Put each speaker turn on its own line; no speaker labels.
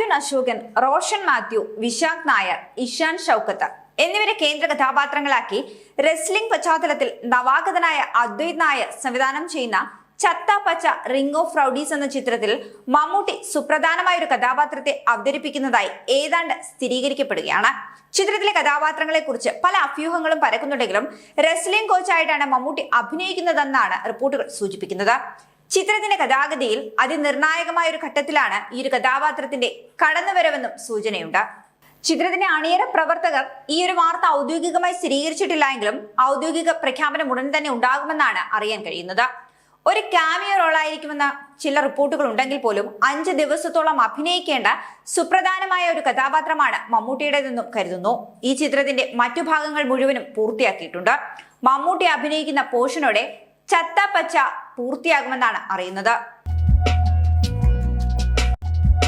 അർജുൻ അശോകൻ, റോഷൻ മാത്യു, വിശാഖ് നായർ, ഇഷാൻ ഷൗക്കത്ത് എന്നിവരെ കേന്ദ്ര കഥാപാത്രങ്ങളാക്കി റെസ്ലിംഗ് പശ്ചാത്തലത്തിൽ നവാഗതനായ അദ്വൈത് നായർ സംവിധാനം ചെയ്യുന്ന ചത്ത പച്ച റിംഗ് ഓഫ് റൗഡീസ് എന്ന ചിത്രത്തിൽ മമ്മൂട്ടി സുപ്രധാനമായ ഒരു കഥാപാത്രത്തെ അവതരിപ്പിക്കുന്നതായി ഏതാണ്ട് സ്ഥിരീകരിക്കപ്പെടുകയാണ്. ചിത്രത്തിലെ കഥാപാത്രങ്ങളെ കുറിച്ച് പല അഭ്യൂഹങ്ങളും പരക്കുന്നുണ്ടെങ്കിലും റെസ്ലിംഗ് കോച്ചായിട്ടാണ് മമ്മൂട്ടി അഭിനയിക്കുന്നതെന്നാണ് റിപ്പോർട്ടുകൾ സൂചിപ്പിക്കുന്നത്. ചിത്രത്തിന്റെ കഥാഗതിയിൽ അതിനിർണായകമായ ഒരു ഘട്ടത്തിലാണ് ഈ ഒരു കഥാപാത്രത്തിന്റെ കടന്നുവരവെന്നും സൂചനയുണ്ട്. ചിത്രത്തിന്റെ അണിയറ പ്രവർത്തകർ ഈ ഒരു വാർത്ത ഔദ്യോഗികമായി സ്ഥിരീകരിച്ചിട്ടില്ല എങ്കിലും ഔദ്യോഗിക പ്രഖ്യാപനം ഉടൻ തന്നെ ഉണ്ടാകുമെന്നാണ് അറിയാൻ കഴിയുന്നത്. ഒരു ക്യാമിയോ റോളായിരിക്കുമെന്ന ചില റിപ്പോർട്ടുകൾ ഉണ്ടെങ്കിൽ പോലും 5 ദിവസത്തോളം അഭിനയിക്കേണ്ട സുപ്രധാനമായ ഒരു കഥാപാത്രമാണ് മമ്മൂട്ടിയുടേതെന്നും കരുതുന്നു. ഈ ചിത്രത്തിന്റെ മറ്റു ഭാഗങ്ങൾ മുഴുവനും പൂർത്തിയാക്കിയിട്ടുണ്ട്. മമ്മൂട്ടി അഭിനയിക്കുന്ന പോർഷനോടെ ചത്ത പച്ച പൂർത്തിയാകുമെന്നാണ് അറിയുന്നത്.